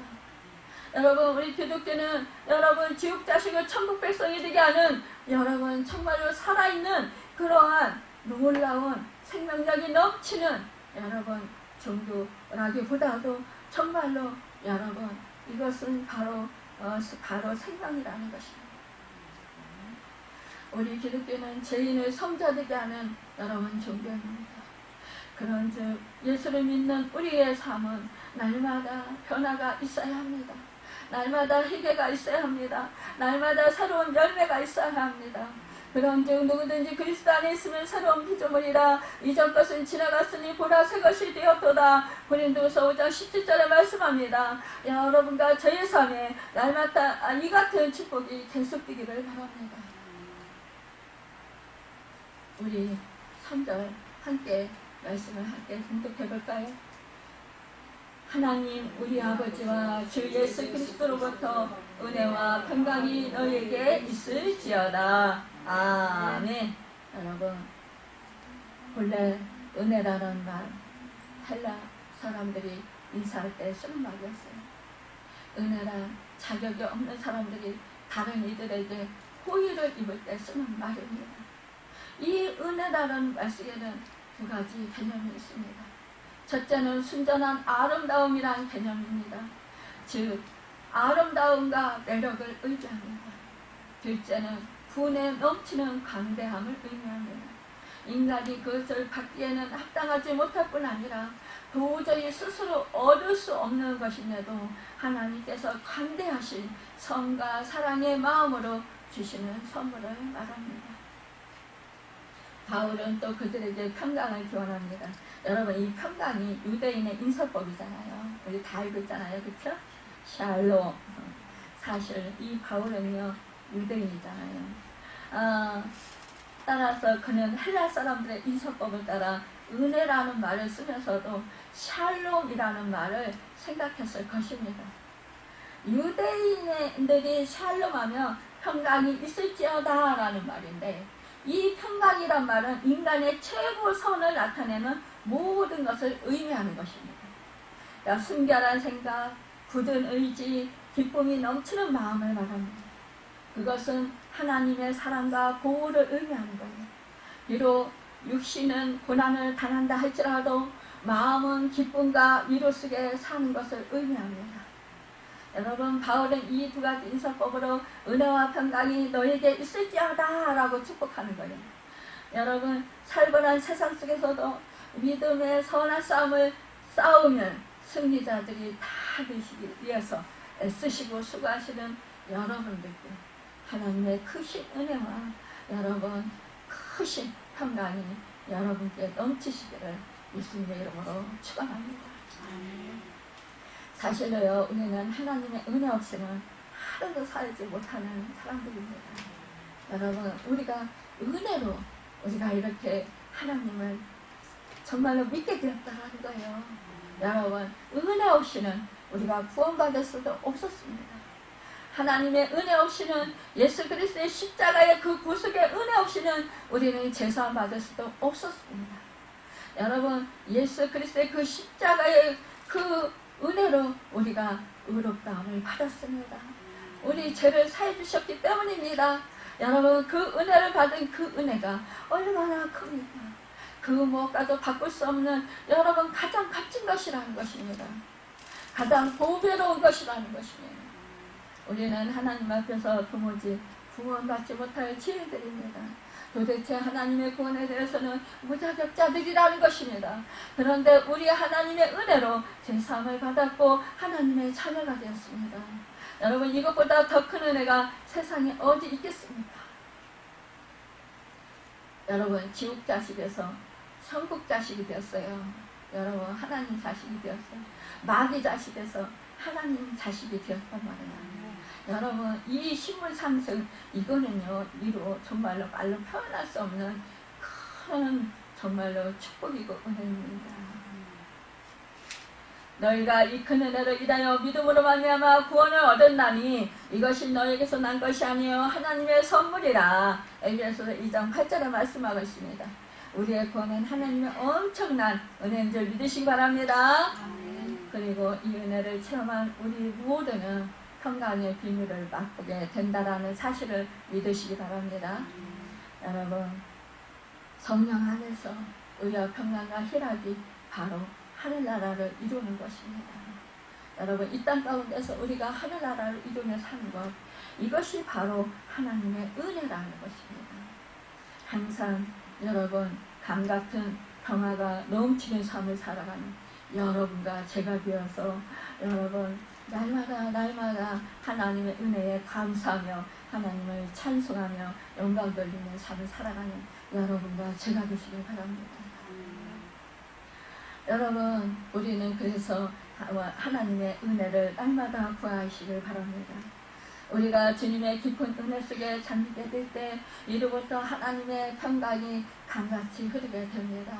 여러분, 우리 기독교는 여러분 지옥 자식을 천국 백성이 되게 하는 여러분 정말로 살아있는 그러한 놀라운 생명력이 넘치는 여러분 종교라기보다도 정말로 여러분 이것은 바로 생명이라는 것입니다. 우리 기독교는 죄인을 성자되게 하는 여러분 종교입니다. 그런즉 예수를 믿는 우리의 삶은 날마다 변화가 있어야 합니다. 날마다 희귀가 있어야 합니다. 날마다 새로운 열매가 있어야 합니다. 그런즉 누구든지 그리스도 안에 있으면 새로운 피조물이라 이전 것은 지나갔으니 보라 새 것이 되었도다. 고린도서 5장 17절에 말씀합니다. 여러분과 저의 삶에 날마다 이 같은 축복이 계속되기를 바랍니다. 우리 3절 함께 말씀을 함께 공독해 볼까요? 하나님 우리 아버지와 주 예수 그리스도로부터 은혜와 평강이 너희에게 있을지어다. 아멘. 여러분, 본래 은혜라는 말 헬라 사람들이 인사할 때 쓰는 말이었어요. 은혜란 자격이 없는 사람들이 다른 이들에게 호의를 입을 때 쓰는 말입니다. 이 은혜라는 말씀에는 두 가지 개념이 있습니다. 첫째는 순전한 아름다움이라는 개념입니다. 즉 아름다움과 매력을 의미합니다. 둘째는 분에 넘치는 광대함을 의미합니다. 인간이 그것을 받기에는 합당하지 못할 뿐 아니라 도저히 스스로 얻을 수 없는 것인데도 하나님께서 관대하신 성과 사랑의 마음으로 주시는 선물을 말합니다. 바울은 또 그들에게 평강을 기원합니다. 여러분, 이 평강이 유대인의 인설법이잖아요. 우리 다 알고 있잖아요. 그렇죠? 샬롬. 사실 이 바울은요 유대인이잖아요. 따라서 그는 헬라 사람들의 인설법을 따라 은혜라는 말을 쓰면서도 샬롬이라는 말을 생각했을 것입니다. 유대인들이 샬롬하면 평강이 있을지어다 라는 말인데, 이 평강이란 말은 인간의 최고선을 나타내는 모든 것을 의미하는 것입니다. 그러니까 순결한 생각, 굳은 의지, 기쁨이 넘치는 마음을 말합니다. 그것은 하나님의 사랑과 보호를 의미하는 거예요. 비록 육신은 고난을 당한다 할지라도 마음은 기쁨과 위로 속에 사는 것을 의미합니다. 여러분, 바울은 이 두 가지 인설법으로 은혜와 평강이 너에게 있을지어다 라고 축복하는 거예요. 여러분, 살벌한 세상 속에서도 믿음의 선한 싸움을 싸우면 승리자들이 다 되시기 위해서 애쓰시고 수고하시는 여러분들께 하나님의 크신 은혜와 여러분 크신 평강이 여러분께 넘치시기를 예수님의 이름으로 축원합니다. 사실로요, 우리는 하나님의 은혜 없이는 하루도 살지 못하는 사람들입니다. 여러분, 우리가 은혜로 우리가 이렇게 하나님을 정말로 믿게 되었다는 거예요. 여러분, 은혜 없이는 우리가 구원받을 수도 없었습니다. 하나님의 은혜 없이는, 예수 그리스도의 십자가의 그 구속의 은혜 없이는 우리는 제사 받을 수도 없었습니다. 여러분 예수 그리스도의 그 십자가의 그 은혜로 우리가 의롭다함을 받았습니다. 우리 죄를 사해 주셨기 때문입니다. 여러분 그 은혜를 받은 그 은혜가 얼마나 큽니까? 그 무엇과도 바꿀 수 없는 여러분 가장 값진 것이라는 것입니다. 가장 보배로운 것이라는 것입니다. 우리는 하나님 앞에서 도무지 구원받지 못할 죄인들입니다. 도대체 하나님의 구원에 대해서는 무자격자들이라는 것입니다. 그런데 우리 하나님의 은혜로 죄사함을 받았고 하나님의 자녀가 되었습니다. 여러분 이것보다 더 큰 은혜가 세상에 어디 있겠습니까? 여러분 지옥 자식에서 천국 자식이 되었어요. 여러분 하나님 자식이 되었어요. 마귀 자식에서 하나님 자식이 되었단 말이에요. 여러분 이 신물 상승 이거는요 이로 정말로 말로 표현할 수 없는 큰 정말로 축복이고 은혜입니다. 너희가 이 큰 은혜를 인하여 믿음으로 말미암아 구원을 얻었나니 이것이 너희에게서 난 것이 아니요 하나님의 선물이라. 에베소서 2장 8절에 말씀하고 있습니다. 우리의 구원은 하나님의 엄청난 은혜인 줄 믿으시기 바랍니다. 그리고 이 은혜를 체험한 우리 모두는 평강의 비밀을 맛보게 된다라는 사실을 믿으시기 바랍니다. 여러분 성령 안에서 의와 평강과 희락이 바로 하늘나라를 이루는 것입니다. 여러분 이 땅 가운데서 우리가 하늘나라를 이루며 사는 것 이것이 바로 하나님의 은혜라는 것입니다. 항상 여러분 감같은 평화가 넘치는 삶을 살아가는 여러분과 제가 되어서 여러분 날마다 하나님의 은혜에 감사하며 하나님을 찬송하며 영광 돌리는 삶을 살아가는 여러분과 제가 되시길 바랍니다. 여러분 우리는 그래서 하나님의 은혜를 날마다 구하시길 바랍니다. 우리가 주님의 깊은 은혜 속에 잠기게 될 때 이로부터 하나님의 평강이 강같이 흐르게 됩니다.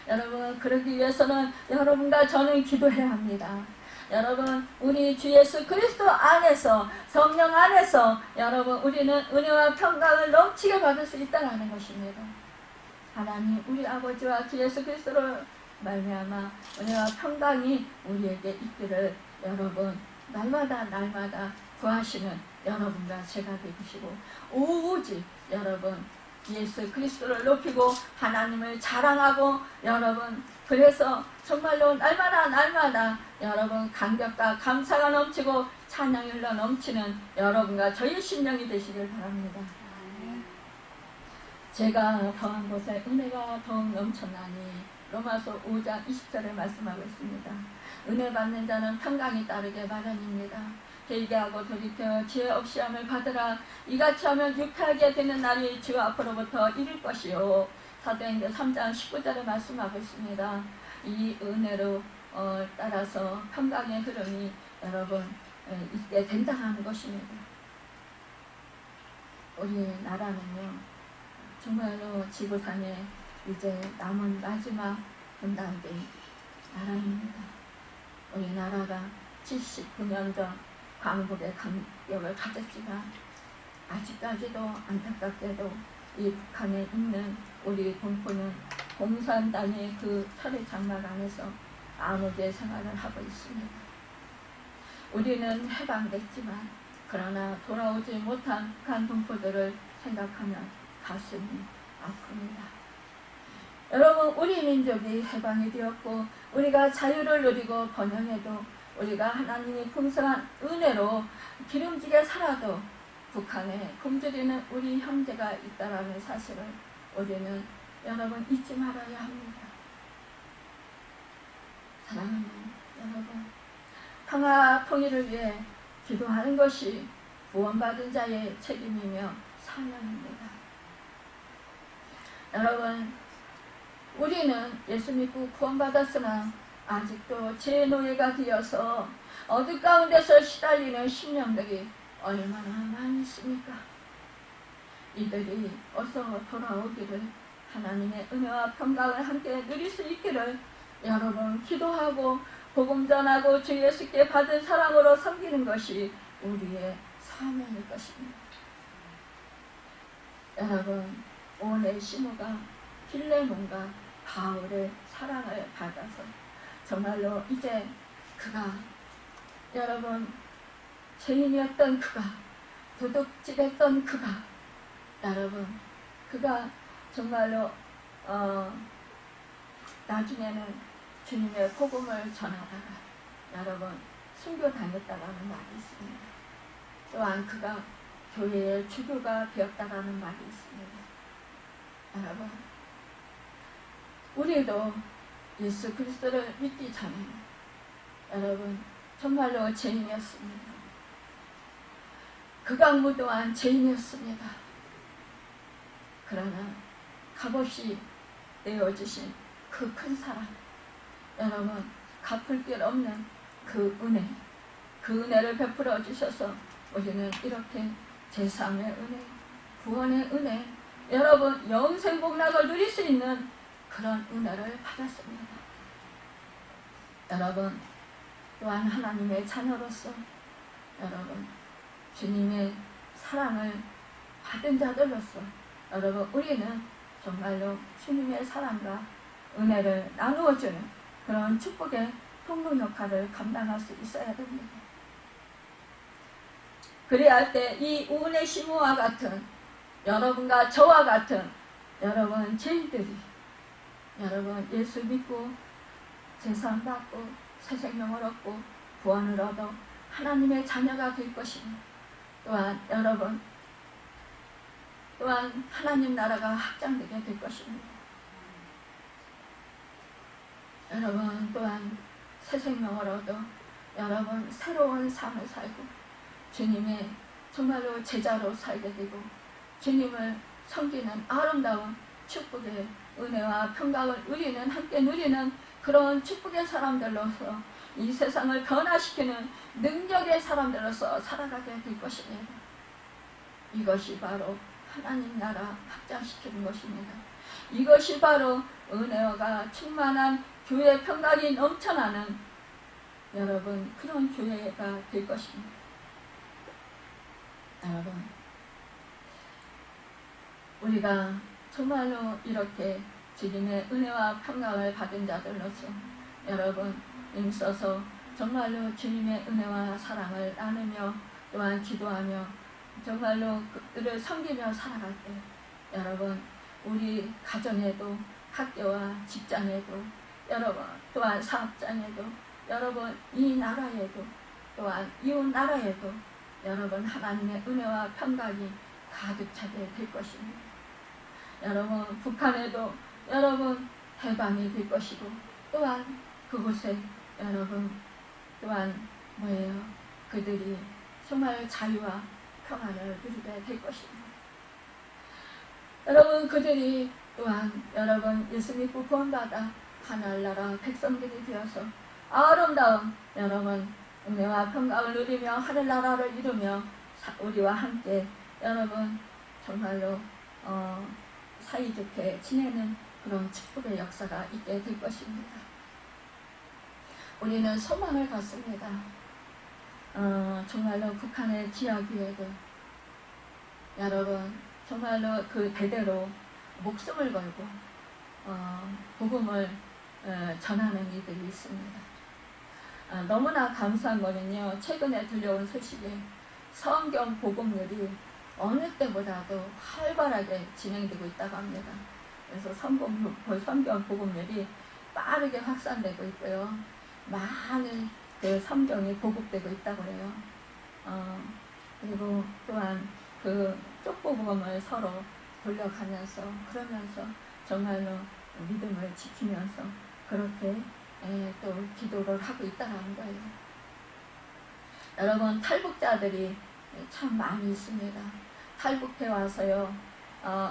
여러분 그러기 위해서는 여러분과 저는 기도해야 합니다. 여러분 우리 주 예수 그리스도 안에서 성령 안에서 여러분 우리는 은혜와 평강을 넘치게 받을 수 있다는 것입니다. 하나님 우리 아버지와 주 예수 그리스도를 말미암아 은혜와 평강이 우리에게 있기를 여러분 날마다 구하시는 여러분과 제가 되시고 오직 여러분 예수 그리스도를 높이고 하나님을 자랑하고 여러분 그래서 정말로 날마다 여러분 감격과 감사가 넘치고 찬양이 흘러 넘치는 여러분과 저희 심령이 되시길 바랍니다. 제가 더한 곳에 은혜가 더욱 넘쳐나니 로마서 5장 20절에 말씀하고 있습니다. 은혜 받는 자는 평강이 따르게 마련입니다. 회개하고 돌이켜 지혜 없이 함을 받으라. 이같이 하면 유쾌하게 되는 날이 주 앞으로부터 이를 것이요. 사도행전 3장 19절에 말씀하고 있습니다. 이 은혜로 따라서 평강의 흐름이 여러분 있게 된다는 것입니다. 우리 나라는요 정말로 지구상에 이제 남은 마지막 분단된 나라입니다. 우리 나라가 79년 전 광복의 강력을 가졌지만 아직까지도 안타깝게도 이 북한에 있는 우리 동포는 공산당의 그 철의 장막 안에서 암흑의 생활을 하고 있습니다. 우리는 해방됐지만 그러나 돌아오지 못한 북한 동포들을 생각하면 가슴이 아픕니다. 여러분 우리 민족이 해방이 되었고 우리가 자유를 누리고 번영해도 우리가 하나님의 풍성한 은혜로 기름지게 살아도 북한에 굶주리는 우리 형제가 있다라는 사실을 우리는 여러분 잊지 말아야 합니다. 사랑하는 여러분 평화 통일을 위해 기도하는 것이 구원받은 자의 책임이며 사명입니다. 여러분 우리는 예수 믿고 구원받았으나 아직도 제 노예가 되어서 어둠 가운데서 시달리는 심령들이 얼마나 많이 있습니까? 이들이 어서 돌아오기를 하나님의 은혜와 평강을 함께 누릴 수 있기를 여러분 기도하고 복음 전하고 주 예수께 받은 사랑으로 섬기는 것이 우리의 사명일 것입니다. 여러분 오늘 시모가 필레몬과 바울의 사랑을 받아서 정말로 이제 그가 여러분 죄인이었던 그가 도둑질했던 그가 여러분 그가 정말로 나중에는 주님의 복음을 전하다가 여러분 순교당했다라는 말이 있습니다. 또한 그가 교회의 주교가 되었다라는 말이 있습니다. 여러분 우리도 예수 그리스도를 믿기 전에 여러분 정말로 죄인이었습니다. 극악무도한 죄인이었습니다. 그러나 값없이 내어주신 그 큰 사랑 여러분 갚을 길 없는 그 은혜를 베풀어 주셔서 우리는 이렇게 제3의 은혜, 구원의 은혜 여러분 영생 복락을 누릴 수 있는 그런 은혜를 받았습니다. 여러분 또한 하나님의 자녀로서 여러분 주님의 사랑을 받은 자들로서 여러분 우리는 정말로 주님의 사랑과 은혜를 나누어주는 그런 축복의 통로 역할을 감당할 수 있어야 됩니다. 그래야 할 때 이 오네시모와 같은 여러분과 저와 같은 여러분 죄인들이 여러분 예수 믿고 제사함 받고 새 생명을 얻고 구원을 얻어 하나님의 자녀가 될 것입니다. 또한 여러분 또한 하나님 나라가 확장되게 될 것입니다. 여러분 또한 새 생명을 얻어 여러분 새로운 삶을 살고 주님의 정말로 제자로 살게 되고 주님을 섬기는 아름다운 축복의 은혜와 평강을 우리는 함께 누리는 그런 축복의 사람들로서 이 세상을 변화시키는 능력의 사람들로서 살아가게 될 것입니다. 이것이 바로 하나님 나라 확장시키는 것입니다. 이것이 바로 은혜가 충만한 교회 평강이 넘쳐나는 여러분 그런 교회가 될 것입니다. 여러분 우리가 정말로 이렇게 주님의 은혜와 평강을 받은 자들로서 여러분 힘써서 정말로 주님의 은혜와 사랑을 나누며 또한 기도하며 정말로 그들을 섬기며 살아갈 때 여러분 우리 가정에도 학교와 직장에도 여러분 또한 사업장에도 여러분 이 나라에도 또한 이웃 나라에도 여러분 하나님의 은혜와 평강이 가득 차게 될 것입니다. 여러분 북한에도 여러분 해방이 될 것이고 또한 그곳에 여러분 또한 뭐예요? 그들이 정말 자유와 평안을 누리게 될 것입니다. 여러분 그들이 또한 여러분 예수 믿고 구원받아 하늘나라 백성들이 되어서 아름다운 여러분 은혜와 평강을 누리며 하늘나라를 이루며 우리와 함께 여러분 정말로 사이좋게 지내는 그런 축복의 역사가 있게 될 것입니다. 우리는 소망을 갖습니다. 정말로 북한의 지하교회들 여러분 정말로 그 대대로 목숨을 걸고 복음을 전하는 이들이 있습니다. 너무나 감사한 거는요. 최근에 들려온 소식에 성경 복음률이 어느 때보다도 활발하게 진행되고 있다고 합니다. 그래서 성경 복음률이 빠르게 확산되고 있고요. 많은 그 성경이 보급되고 있다고 해요. 그리고 또한 그 쪽복음을 서로 돌려가면서 그러면서 정말로 믿음을 지키면서 그렇게 또 기도를 하고 있다는 거예요. 여러분 탈북자들이 참 많이 있습니다. 탈북해 와서요.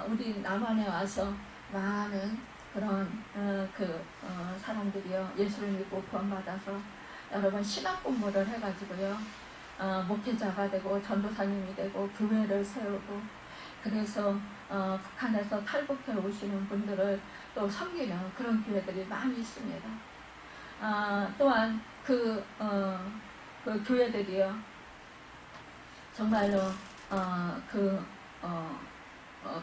우리 남한에 와서 많은 그런 사람들이요. 예수를 믿고 구원받아서 여러분 신학 공부를 해가지고요. 목회자가 되고 전도사님이 되고 교회를 세우고 그래서 북한에서 탈북해 오시는 분들을 또 섬기는 그런 교회들이 많이 있습니다. 또한 그 교회들이요. 정말로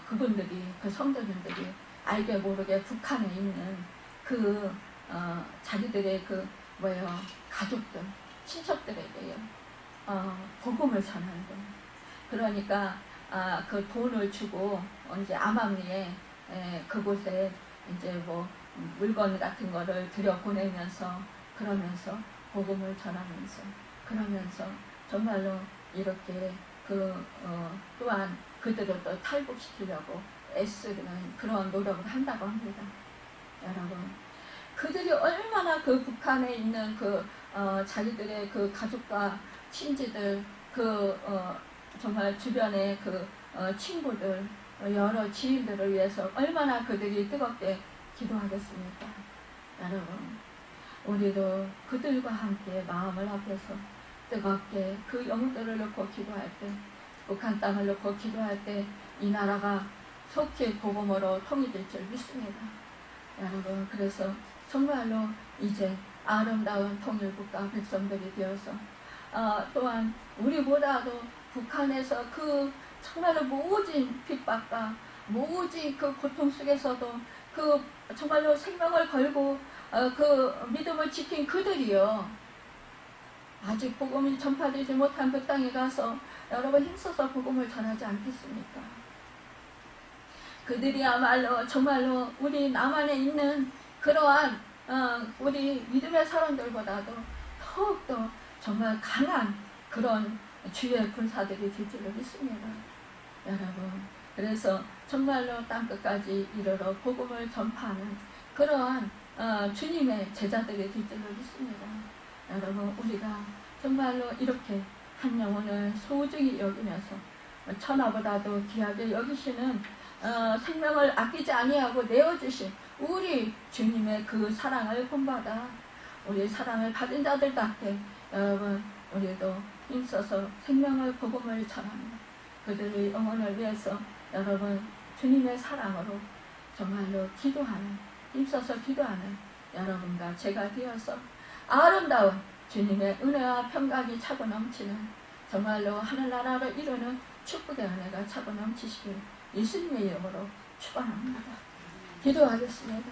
그분들이 그 성도님들이 알게 모르게 북한에 있는 그 자기들의 그 뭐예요 가족들 친척들에게요 복음을 전하는 거예요. 그러니까 그 돈을 주고 이제 암암리에 그곳에 이제 뭐 물건 같은 거를 들여 보내면서 그러면서 복음을 전하면서 그러면서 정말로 이렇게 또한 그들을 또 탈북시키려고 애쓰는 그런 노력을 한다고 합니다. 여러분 그들이 얼마나 그 북한에 있는 자기들의 그 가족과 친지들 정말 주변의 친구들 여러 지인들을 위해서 얼마나 그들이 뜨겁게 기도하겠습니까? 여러분 우리도 그들과 함께 마음을 합해서 뜨겁게 그 영혼들을 놓고 기도할 때 북한 땅을 놓고 기도할 때 이 나라가 속히 복음으로 통일될 줄 믿습니다. 여러분 그래서 정말로 이제 아름다운 통일국가 백성들이 되어서 또한 우리보다도 북한에서 정말로 모진 핍박과 모진 그 고통 속에서도 정말로 생명을 걸고 믿음을 지킨 그들이요 아직 복음이 전파되지 못한 그 땅에 가서 여러분 힘써서 복음을 전하지 않겠습니까? 그들이야말로 정말로 우리 남한에 있는 그러한 우리 믿음의 사람들보다도 더욱더 정말 강한 그런 주의 군사들이 될 줄로 믿습니다. 여러분 그래서 정말로 땅끝까지 이르러 복음을 전파하는 그러한 주님의 제자들이 될 줄로 믿습니다. 여러분 우리가 정말로 이렇게 한 영혼을 소중히 여기면서 천하보다도 귀하게 여기시는 생명을 아끼지 아니하고 내어주신 우리 주님의 그 사랑을 본받아 우리 사랑을 받은 자들답게 여러분 우리도 힘써서 생명을 복음을 전합니다. 그들의 영혼을 위해서 여러분 주님의 사랑으로 정말로 기도하는 힘써서 기도하는 여러분과 제가 되어서 아름다운 주님의 은혜와 평강이 차고 넘치는 정말로 하늘나라를 이루는 축복의 은혜가 차고 넘치시길 예수님의 이름으로 축원합니다. 기도하겠습니다.